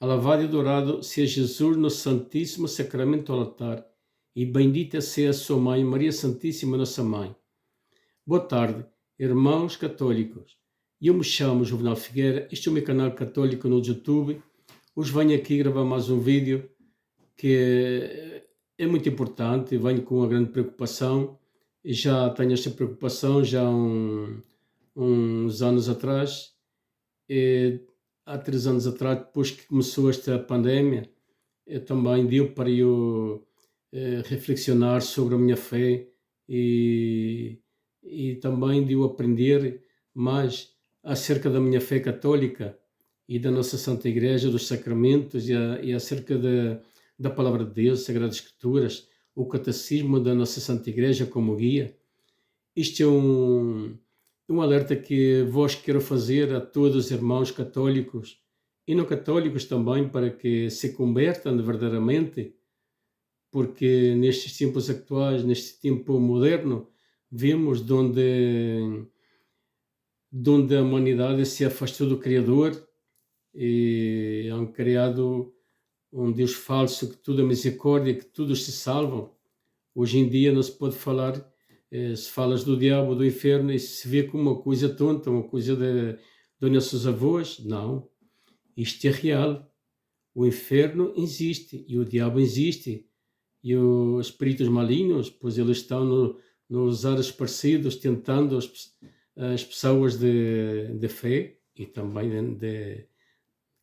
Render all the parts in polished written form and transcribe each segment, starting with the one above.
Alabado e adorado seja Jesus no Santíssimo Sacramento do altar e bendita seja a sua mãe, Maria Santíssima, nossa mãe. Boa tarde, irmãos católicos. Eu me chamo Juvenal Figueira, este é o meu canal católico no YouTube. Hoje venho aqui gravar mais um vídeo que é muito importante, venho com uma grande preocupação. Já tenho esta preocupação já há uns anos atrás. Há 3 anos atrás, depois que começou esta pandemia, também deu para eu reflexionar sobre a minha fé e também deu aprender mais acerca da minha fé católica e da nossa Santa Igreja, dos sacramentos e acerca da Palavra de Deus, Sagradas Escrituras, o Catecismo da nossa Santa Igreja como guia. Isto é um alerta que vos quero fazer a todos os irmãos católicos e não católicos também, para que se convertam verdadeiramente, porque nestes tempos atuais, neste tempo moderno, vemos de onde a humanidade se afastou do Criador e há criado um Deus falso, que tudo é misericórdia, que todos se salvam. Hoje em dia não se pode falar, se falas do diabo, do inferno, e se vê como uma coisa tonta, uma coisa dos nossos avós. Não, isto é real. O inferno existe e o diabo existe. E os espíritos malignos, pois eles estão nos ares parecidos, tentando as pessoas de fé e também de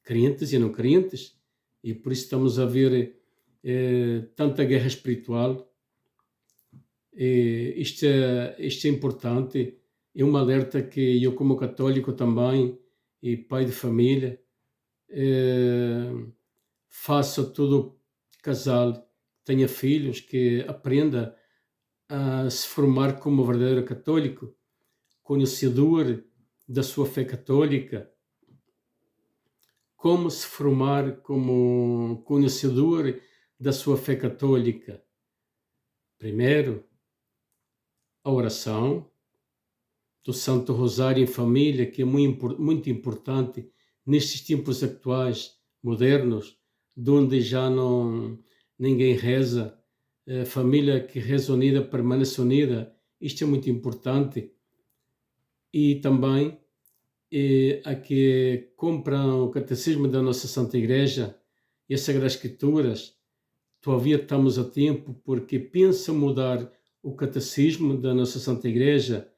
crentes e não crentes. E por isso estamos a ver tanta guerra espiritual. Isto é importante, é um alerta que eu, como católico também, e pai de família, faço a todo casal que tenha filhos, que aprenda a se formar como verdadeiro católico, conhecedor da sua fé católica, como se formar como conhecedor da sua fé católica. Primeiro, a oração do Santo Rosário em família, que é muito importante nestes tempos atuais, modernos, onde já ninguém reza. A família que reza unida permanece unida. Isto é muito importante. E também a que compram o Catecismo da nossa Santa Igreja e as Sagradas Escrituras. Todavia estamos a tempo, porque pensam mudar o Catecismo da nossa Santa Igreja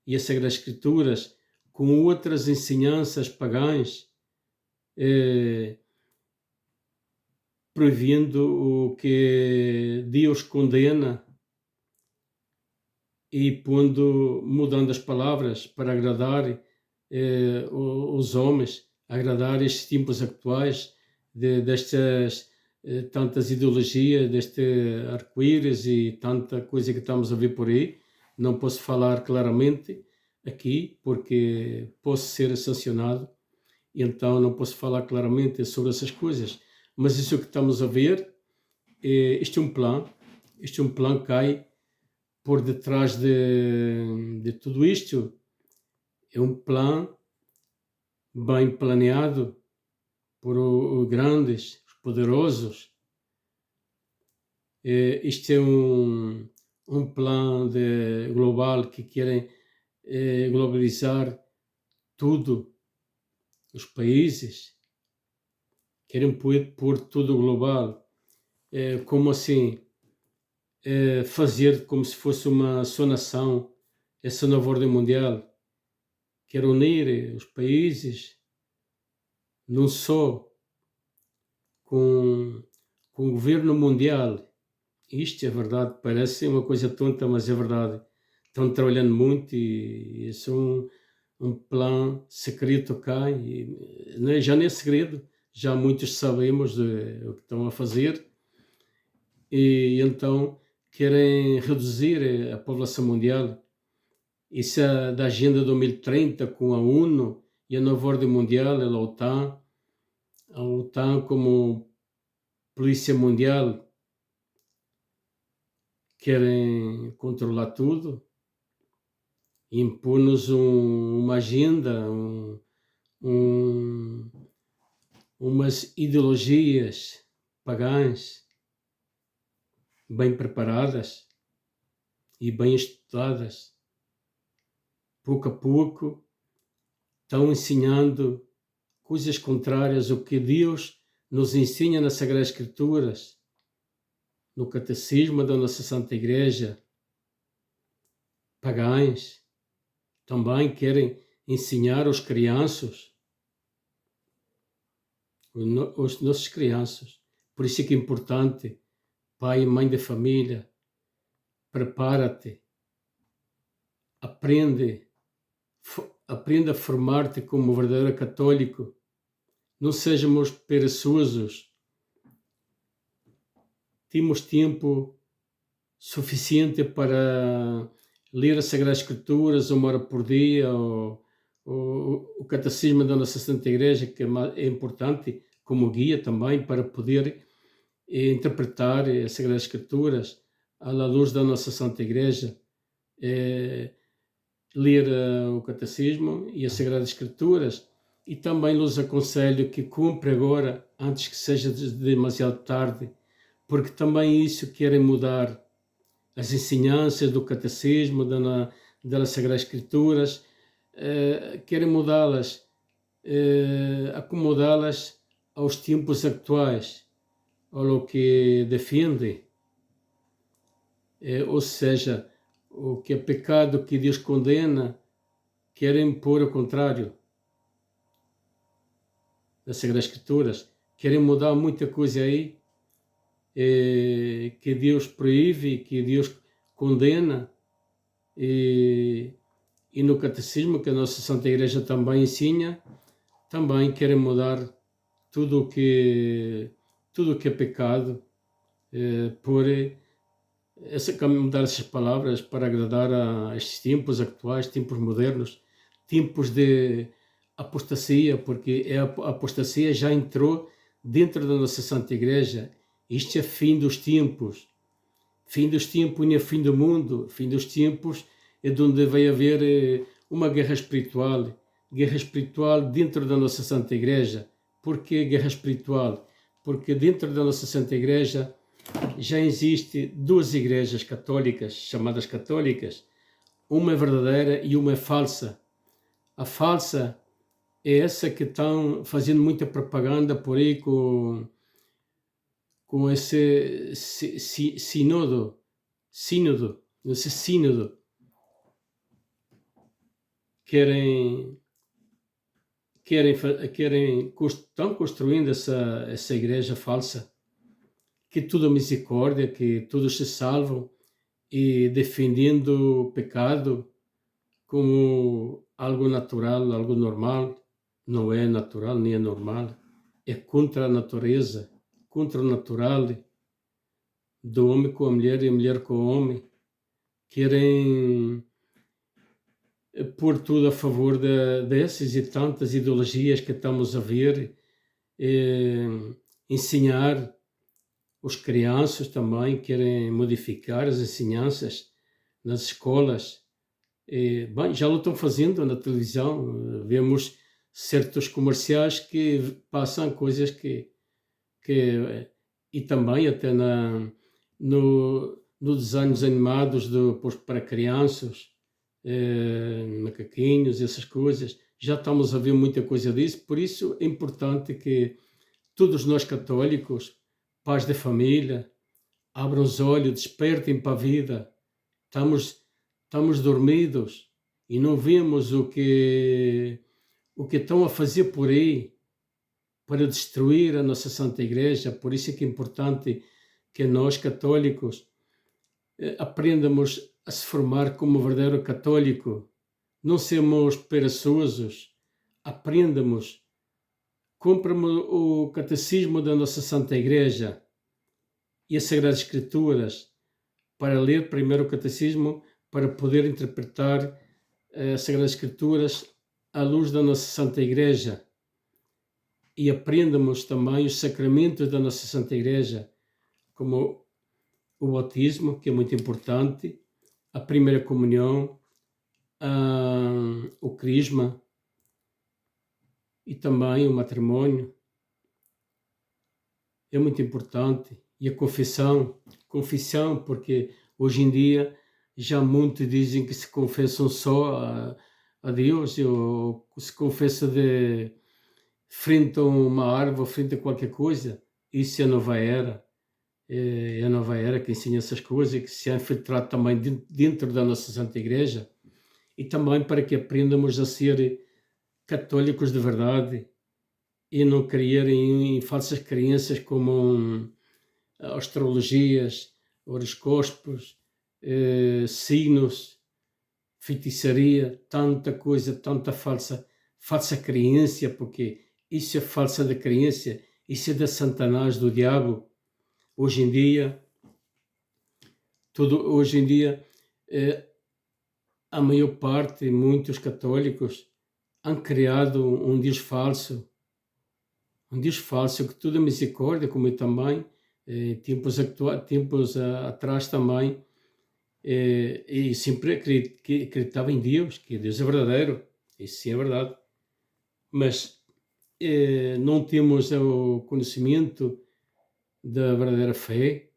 e as Sagradas Escrituras com outras ensinanças pagãs, proibindo o que Deus condena e mudando as palavras para agradar os homens, agradar estes tempos atuais destas tantas ideologias, deste arco-íris e tanta coisa que estamos a ver por aí. Não posso falar claramente aqui porque posso ser sancionado, e então não posso falar claramente sobre essas coisas. Mas isso que estamos a ver, isto é um plano que há por detrás de tudo isto. É um plano bem planeado por os grandes, os poderosos. Isto é um plano global que querem globalizar tudo, os países, querem pôr tudo global. Como assim? Fazer como se fosse uma só nação, essa nova ordem mundial. Quer unir os países num só, com o governo mundial. Isto é verdade, parece uma coisa tonta, mas é verdade. Estão trabalhando muito e isso é um plano secreto cá, e já nem é segredo, já muitos sabemos o que estão a fazer, e então querem reduzir a população mundial. Isso é da Agenda 2030 com a ONU e a nova ordem mundial, a OTAN como polícia mundial, querem controlar tudo, impor-nos uma agenda, umas ideologias pagãs bem preparadas e bem estudadas, pouco a pouco estão ensinando coisas contrárias ao que Deus nos ensina nas Sagradas Escrituras, no Catecismo da nossa Santa Igreja. Pagãs também querem ensinar aos crianças, os nossos crianças. Por isso é que é importante, pai e mãe de família, prepara-te, aprende a formar-te como verdadeiro católico. Não sejamos perezosos. Temos tempo suficiente para ler as Sagradas Escrituras 1 hora por dia, ou o Catecismo da nossa Santa Igreja, que é importante como guia também para poder interpretar as Sagradas Escrituras à luz da nossa Santa Igreja. Ler o Catecismo e as Sagradas Escrituras, e também nos aconselho que cumpre agora, antes que seja demasiado tarde, porque também isso querem mudar as ensinanças do Catecismo, das Sagradas Escrituras, querem mudá-las, acomodá-las aos tempos atuais, ao que defende, ou seja, o que é pecado que Deus condena, querem pôr ao contrário das Sagradas Escrituras, querem mudar muita coisa aí, que Deus proíbe, que Deus condena, e no Catecismo, que a nossa Santa Igreja também ensina, também querem mudar tudo o que é pecado, mudar essas palavras para agradar a estes tempos atuais, tempos modernos, tempos de apostasia, porque a apostasia já entrou dentro da nossa Santa Igreja. Isto é fim dos tempos não é fim do mundo. Fim dos tempos é de onde vai haver uma guerra espiritual dentro da nossa Santa Igreja. Por que guerra espiritual? Porque dentro da nossa Santa Igreja já existe duas igrejas católicas, chamadas católicas. Uma é verdadeira e uma é falsa. A falsa é essa que estão fazendo muita propaganda por aí com esse sínodo, estão construindo essa igreja falsa, que tudo é misericórdia, que todos se salvam, e defendendo o pecado como algo natural, algo normal. Não é natural nem é normal, é contra a natureza, contra o natural, do homem com a mulher e a mulher com o homem. Querem pôr tudo a favor dessas e tantas ideologias que estamos a ver, ensinar os crianças também, querem modificar as ensinanças nas escolas. Bem, já o estão fazendo na televisão, vemos certos comerciais que passam coisas que e também até nos desenhos animados para crianças, macaquinhos, essas coisas, já estamos a ver muita coisa disso. Por isso é importante que todos nós católicos, pais de família, abram os olhos, despertem para a vida. Estamos dormidos e não vemos o que estão a fazer por aí para destruir a nossa Santa Igreja. Por isso é que é importante que nós, católicos, aprendamos a se formar como verdadeiro católico. Não sermos perezosos. Aprendamos. Compramos o Catecismo da nossa Santa Igreja e as Sagradas Escrituras para ler primeiro o Catecismo, para poder interpretar as Sagradas Escrituras à luz da nossa Santa Igreja. E aprendamos também os sacramentos da nossa Santa Igreja, como o batismo, que é muito importante, a primeira comunhão, o crisma e também o matrimônio. é muito importante. E a confissão, porque hoje em dia já muitos dizem que se confessam só a Deus, ou se confessa de frente a uma árvore, frente a qualquer coisa. Isso é a nova era. É a nova era que ensina essas coisas, que se ha infiltrado também dentro da nossa Santa Igreja, e também para que aprendamos a ser católicos de verdade e não criar em falsas crenças como astrologias, horoscópios, signos, feitiçaria, tanta coisa, tanta falsa crença, porque isso é falsa da crença, isso é da Satanás, do diabo. Hoje em dia, a maior parte, muitos católicos, han criado um Deus falso que tudo é misericórdia, como eu também, tempos atrás também, e sempre acreditava em Deus, que Deus é verdadeiro, isso sim é verdade, mas não temos o conhecimento da verdadeira fé,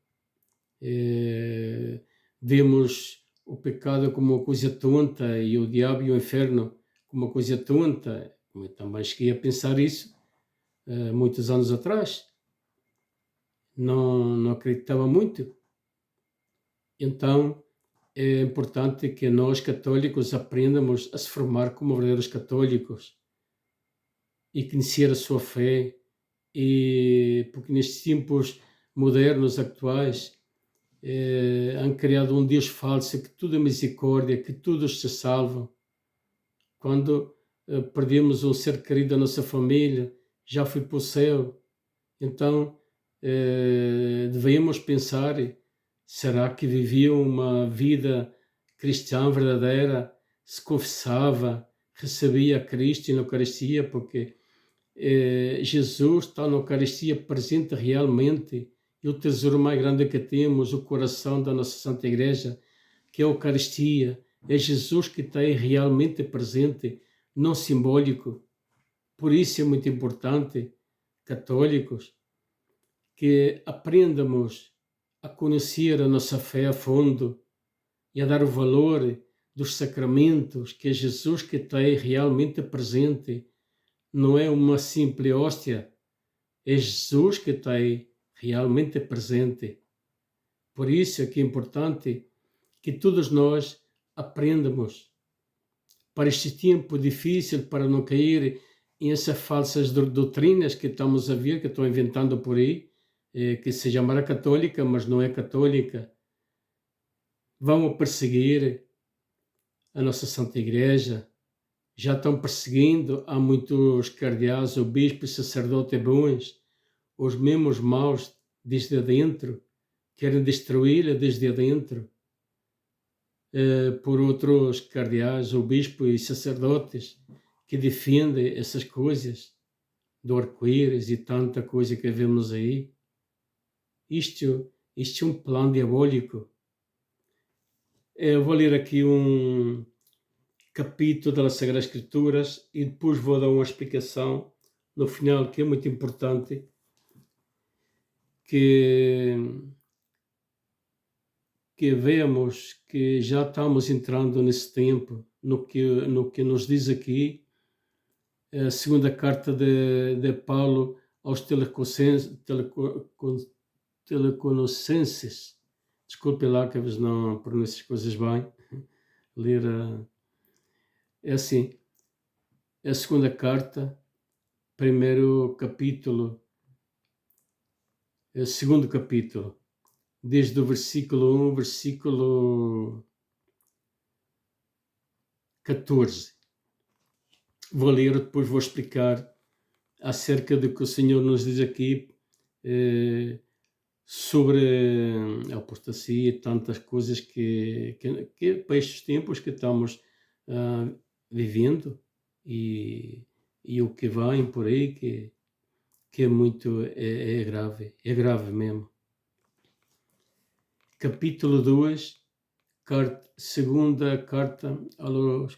vemos o pecado como uma coisa tonta e o diabo e o inferno como uma coisa tonta. Eu também cheguei a pensar isso muitos anos atrás. Não acreditava muito. Então, é importante que nós, católicos, aprendamos a se formar como verdadeiros católicos e conhecer a sua fé, porque nestes tempos modernos, atuais, han criado um Deus falso, que tudo é misericórdia, que todos se salvam. Quando perdemos um ser querido da nossa família, já foi para o céu. Então, devemos pensar, será que viviam uma vida cristã verdadeira, se confessava, recebia Cristo na Eucaristia, porque Jesus está na Eucaristia presente realmente, e o tesouro mais grande que temos, o coração da nossa Santa Igreja, que é a Eucaristia, é Jesus que está aí realmente presente, não simbólico. Por isso é muito importante, católicos, que aprendamos a conhecer a nossa fé a fundo e a dar o valor dos sacramentos, que é Jesus que está aí realmente presente. Não é uma simples hóstia, é Jesus que está aí realmente presente. Por isso é que é importante que todos nós aprendamos para este tempo difícil, para não cair em essas falsas doutrinas que estamos a ver, que estão inventando por aí, que se chamará católica, mas não é católica. Vão perseguir a nossa Santa Igreja, já estão perseguindo, há muitos cardeais, bispos, sacerdotes bons, os mesmos maus desde dentro, querem destruí-la desde dentro, por outros cardeais, bispos e sacerdotes que defendem essas coisas do arco-íris e tanta coisa que vemos aí. Isto é um plano diabólico. Eu vou ler aqui um capítulo das Sagradas Escrituras e depois vou dar uma explicação no final, que é muito importante, que vemos que já estamos entrando nesse tempo, no que nos diz aqui a segunda carta de Paulo aos Teleconossenses. Desculpe lá que eu não pronuncio as coisas bem. Ler é assim, é a segunda carta, primeiro capítulo, é o segundo capítulo, desde o versículo 1, versículo 14. Vou ler, depois vou explicar acerca do que o Senhor nos diz aqui sobre a apostasia e tantas coisas que para estes tempos que estamos vivendo e o que vem por aí, que é muito, é grave mesmo. Capítulo 2, segunda carta aos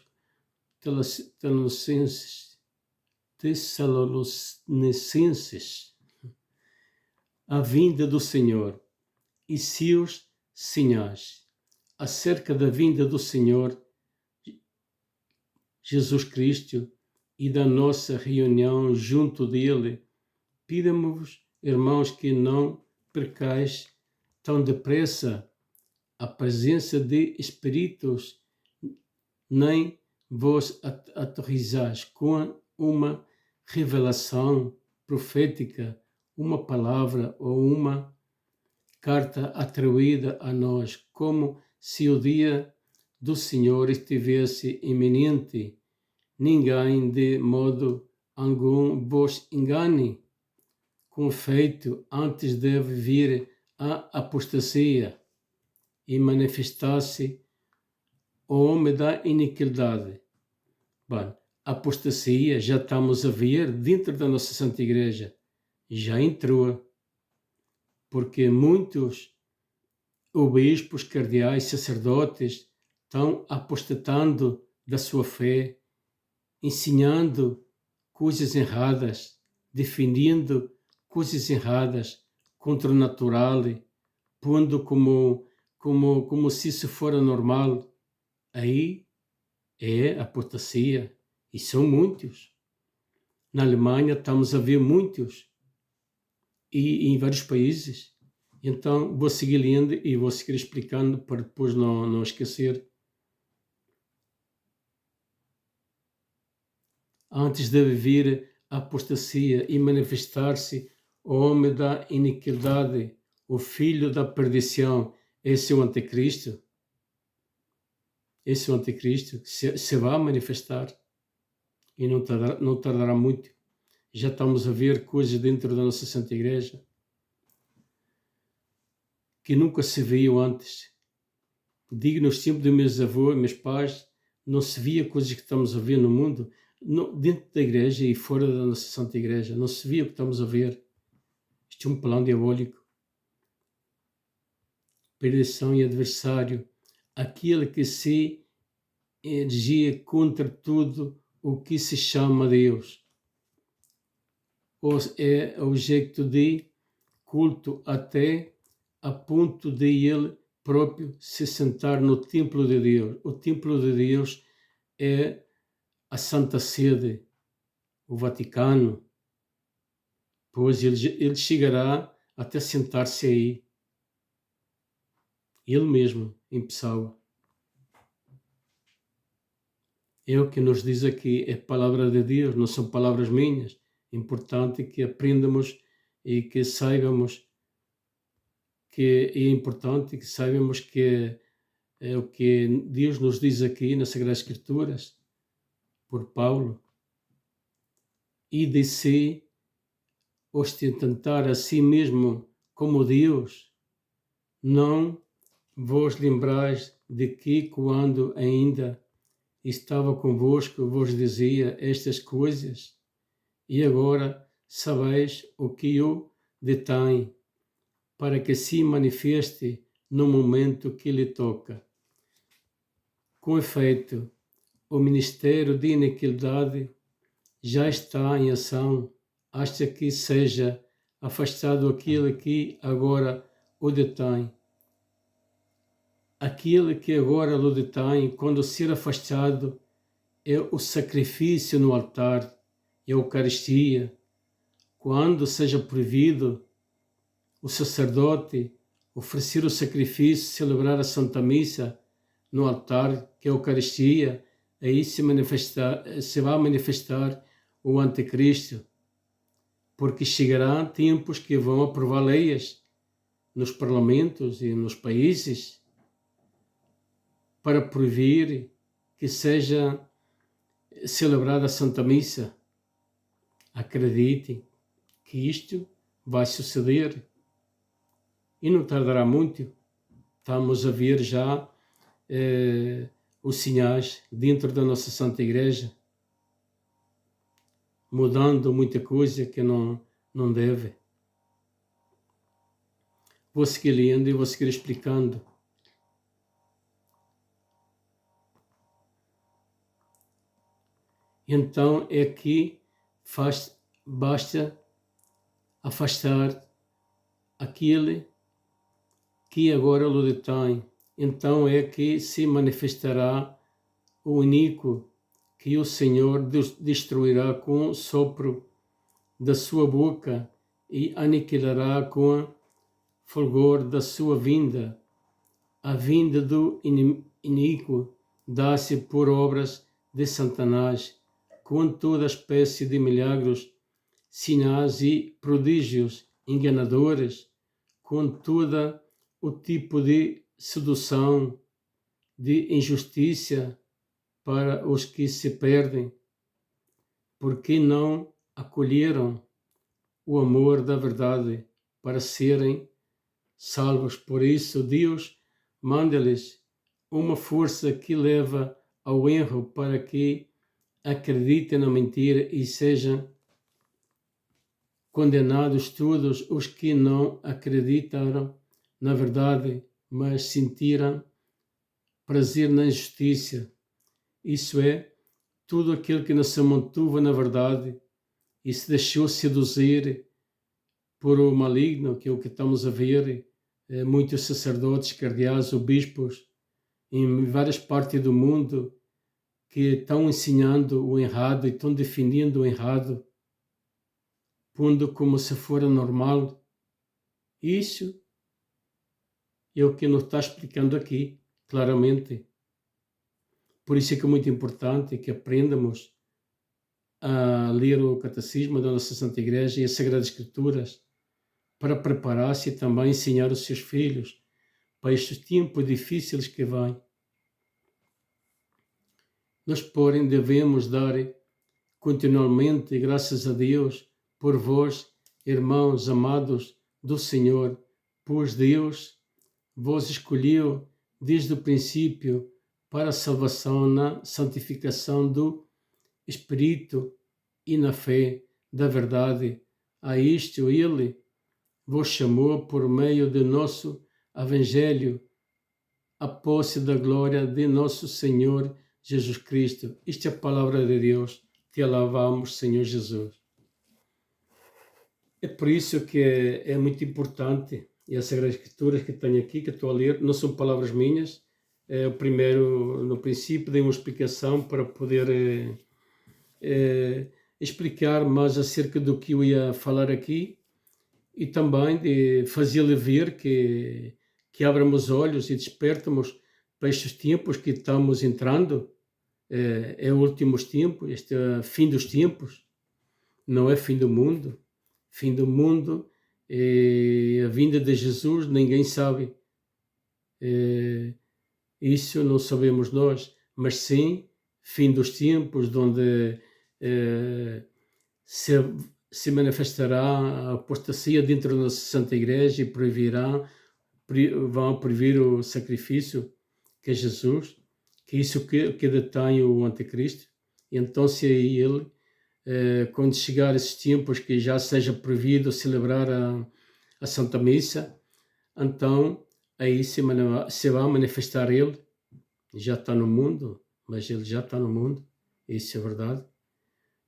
Tessalonicenses. a vinda do Senhor e seus sinais. Acerca da vinda do Senhor Jesus Cristo e da nossa reunião junto dele, pidamos, irmãos, que não percais tão depressa a presença de espíritos, nem vos aterrorizais com uma revelação profética, uma palavra ou uma carta atribuída a nós, como se o dia do Senhor estivesse iminente. Ninguém de modo algum vos engane. Com efeito, antes deve vir a apostasia e manifestar-se o homem da iniquidade. Bom, a apostasia já estamos a ver dentro da nossa Santa Igreja. Já entrou. Porque muitos obispos, cardeais, sacerdotes estão apostatando da sua fé, ensinando coisas erradas, defendendo coisas erradas contra o natural, pondo como se isso fora normal. Aí é apostasia, e são muitos. Na Alemanha estamos a ver muitos, e em vários países. Então vou seguir lendo e vou seguir explicando para depois não esquecer. Antes deve vir a apostasia e manifestar-se o homem da iniquidade, o filho da perdição. Esse é o anticristo. Esse é o anticristo que se vai manifestar e não tardará muito. Já estamos a ver coisas dentro da nossa Santa Igreja que nunca se viu antes. Digo, nos tempos dos meus avós, meus pais, não se via coisas que estamos a ver no mundo, dentro da igreja e fora da nossa Santa Igreja. Não se via o que estamos a ver. Isto é um plano diabólico. Perdição e adversário. Aquele que se erigia contra tudo o que se chama Deus. É objeto de culto até a ponto de ele próprio se sentar no templo de Deus. O templo de Deus é a Santa Sede, o Vaticano. Pois ele chegará até sentar-se aí. Ele mesmo, em pessoa. É o que nos diz aqui, é a palavra de Deus, não são palavras minhas. É importante que aprendamos e que saibamos que é importante que saibamos que é o que Deus nos diz aqui nas Sagradas Escrituras, por Paulo, e de se ostentar a si mesmo como Deus, não vos lembrais de que quando ainda estava convosco vos dizia estas coisas, e agora sabeis o que o detém, para que se manifeste no momento que lhe toca. Com efeito, o ministério de iniquidade já está em ação, hasta que seja afastado aquele que agora o detém. Aquele que agora o detém, quando ser afastado, é o sacrifício no altar, é a Eucaristia. Quando seja proibido o sacerdote oferecer o sacrifício, celebrar a Santa Missa no altar, que é a Eucaristia, aí se vai manifestar o Anticristo, porque chegarão tempos que vão aprovar leis nos parlamentos e nos países para proibir que seja celebrada a Santa Missa. Acreditem que isto vai suceder e não tardará muito. Estamos a ver já os sinais dentro da nossa Santa Igreja, mudando muita coisa que não deve. Vou seguir lendo e vou seguir explicando. Então é que basta afastar aquele que agora o detém. Então é que se manifestará o iníquo que o Senhor destruirá com o sopro da sua boca e aniquilará com o fulgor da sua vinda. A vinda do iníquo dá-se por obras de Satanás, com toda espécie de milagros, sinais e prodígios enganadores, com todo o tipo de sedução, de injustiça para os que se perdem, porque não acolheram o amor da verdade para serem salvos. Por isso, Deus manda-lhes uma força que leva ao erro para que acreditem na mentira e sejam condenados todos os que não acreditaram na verdade, mas sentiram prazer na injustiça. Isso é, tudo aquele que não se mantuvo na verdade e se deixou seduzir por o maligno, que é o que estamos a ver, muitos sacerdotes, cardeais ou bispos em várias partes do mundo que estão ensinando o errado e estão defendendo o errado, pondo como se fora normal. Isso é o que nos está explicando aqui, claramente. Por isso é que é muito importante que aprendamos a ler o Catecismo da nossa Santa Igreja e as Sagradas Escrituras para preparar-se e também ensinar os seus filhos para estes tempos difíceis que vêm. Nós, porém, devemos dar continuamente graças a Deus por vós, irmãos amados do Senhor, pois Deus vos escolheu desde o princípio para a salvação na santificação do Espírito e na fé da verdade. A isto Ele vos chamou por meio do nosso Evangelho, a posse da glória de nosso Senhor Jesus Cristo. Isto é a palavra de Deus. Te alabamos, Senhor Jesus. É por isso que é muito importante, e as Sagradas Escrituras que tenho aqui, que estou a ler, não são palavras minhas. O primeiro, no princípio, dei uma explicação para poder explicar mais acerca do que eu ia falar aqui e também de fazê-lhe ver que abramos os olhos e despertamos para estes tempos que estamos entrando. É últimos tempos, este é fim dos tempos, não é fim do mundo. Fim do mundo é a vinda de Jesus, ninguém sabe. Isso não sabemos nós, mas sim, fim dos tempos, onde se manifestará a apostasia dentro da nossa Santa Igreja e vão proibir o sacrifício que é Jesus, que é isso que detém o anticristo. E então, se aí ele, quando chegar esses tempos que já seja proibido celebrar a Santa Missa, então aí se vai manifestar ele, já está no mundo, mas ele já está no mundo, isso é verdade,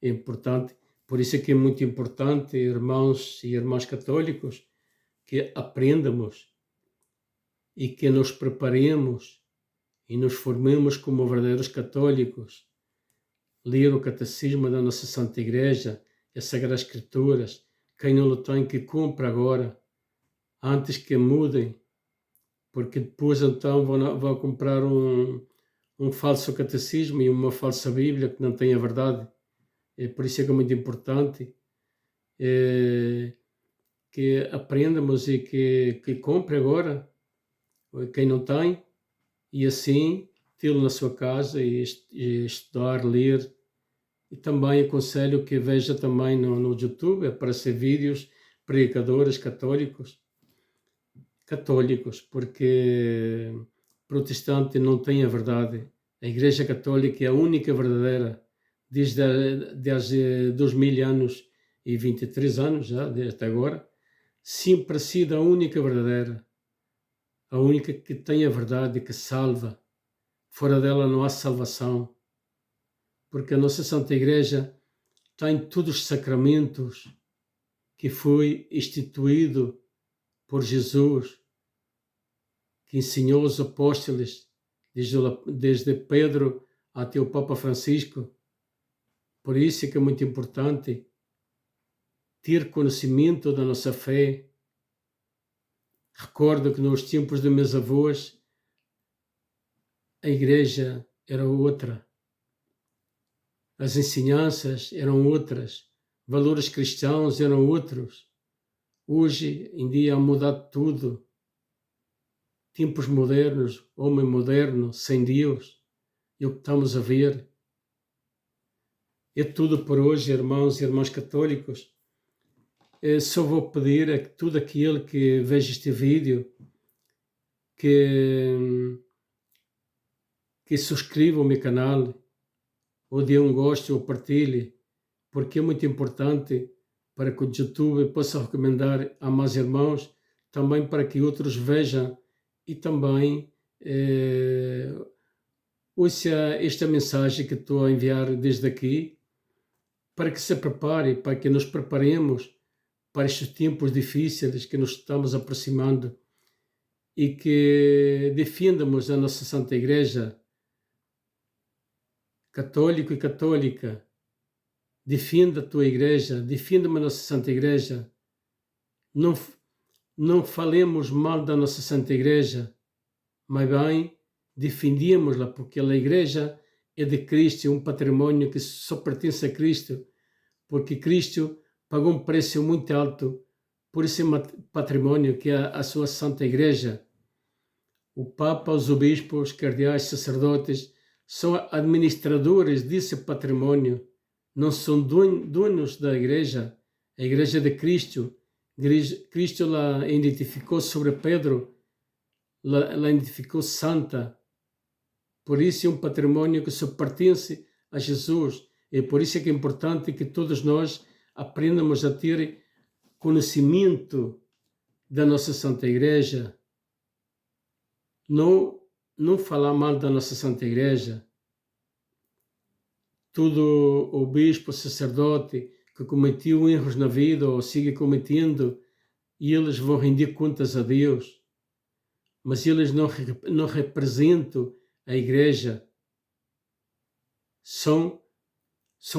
é importante. Por isso é que é muito importante, irmãos e irmãs católicos, que aprendamos e que nos preparemos e nos formemos como verdadeiros católicos. Ler o Catecismo da nossa Santa Igreja, as Sagradas Escrituras. Quem não o tem, que compre agora, antes que mudem, porque depois então vão comprar um falso catecismo e uma falsa Bíblia que não tem a verdade. Por isso é que é muito importante que aprendamos e que compre agora, quem não tem, e assim tê-lo na sua casa e estudar, ler. E também aconselho que veja também no YouTube, aparecer vídeos, predicadores católicos, porque protestante não tem a verdade. A Igreja Católica é a única verdadeira, desde 2000 anos e 23 anos, já, desde agora, sempre sido a única verdadeira, a única que tem a verdade e que salva. Fora dela não há salvação, porque a nossa Santa Igreja tem todos os sacramentos que foi instituído por Jesus, que ensinou os apóstolos, desde Pedro até o Papa Francisco. Por isso é que é muito importante ter conhecimento da nossa fé. Recordo que nos tempos dos meus avós, a igreja era outra, as ensinanças eram outras, valores cristãos eram outros. Hoje em dia ha mudado tudo. Tempos modernos, homem moderno, sem Deus, é o que estamos a ver. É tudo por hoje, irmãos e irmãs católicos. Só vou pedir a todo aquele que veja este vídeo que subscreva o meu canal, ou dê um gosto ou partilhe, porque é muito importante para que o YouTube possa recomendar a mais irmãos, também para que outros vejam e também ouça esta mensagem que estou a enviar desde aqui, para que se prepare, para que nos preparemos para estes tempos difíceis que nos estamos aproximando e que defendamos a nossa Santa Igreja, católico e católica. Defenda a tua Igreja, defenda-me a nossa Santa Igreja. Não falemos mal da nossa Santa Igreja, mas bem, defendemos-la, porque a Igreja é de Cristo, é um patrimônio que só pertence a Cristo, porque Cristo pagou um preço muito alto por esse patrimônio que é a sua Santa Igreja. O Papa, os obispos, cardeais, sacerdotes são administradores desse patrimônio, não são donos da Igreja. A Igreja de Cristo, Cristo la identificou sobre Pedro, la identificou santa. Por isso é um patrimônio que só pertence a Jesus. E por isso é que é importante que todos nós aprendamos a ter conhecimento da nossa Santa Igreja. Não falar mal da nossa Santa Igreja. Todo o bispo, sacerdote que cometeu erros na vida ou siga cometendo, e eles vão render contas a Deus. Mas eles não representam a Igreja. São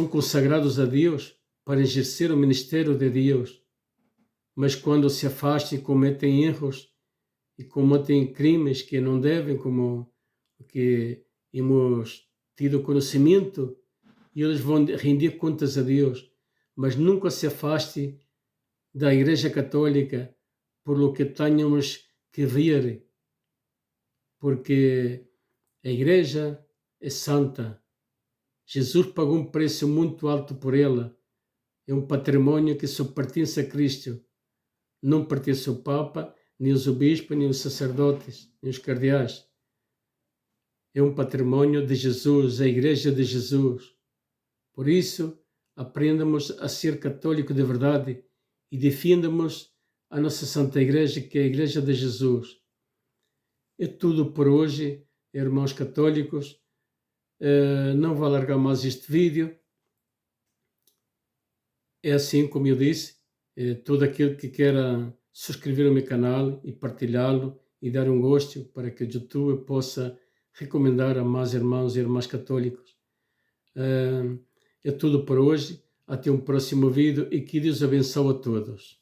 consagrados a Deus para exercer o ministério de Deus. Mas quando se afastam e cometem erros e cometem crimes que não devem, como que hemos tido conhecimento, e eles vão render contas a Deus. Mas nunca se afaste da Igreja Católica por lo que tenhamos que ver, porque a Igreja é santa. Jesus pagou um preço muito alto por ela. É um patrimônio que só pertence a Cristo. Não pertence ao Papa, nem aos obispos, nem aos sacerdotes, nem aos cardeais. É um patrimônio de Jesus, a Igreja de Jesus. Por isso, aprendamos a ser católico de verdade e defendamos a nossa Santa Igreja, que é a Igreja de Jesus. É tudo por hoje, irmãos católicos. Não vou alargar mais este vídeo. É assim como eu disse, todo aquele que queira subscrever o meu canal e partilhá-lo e dar um gosto para que o YouTube possa recomendar a mais irmãos e irmãs católicos. É tudo por hoje. Até um próximo vídeo e que Deus abençoe a todos.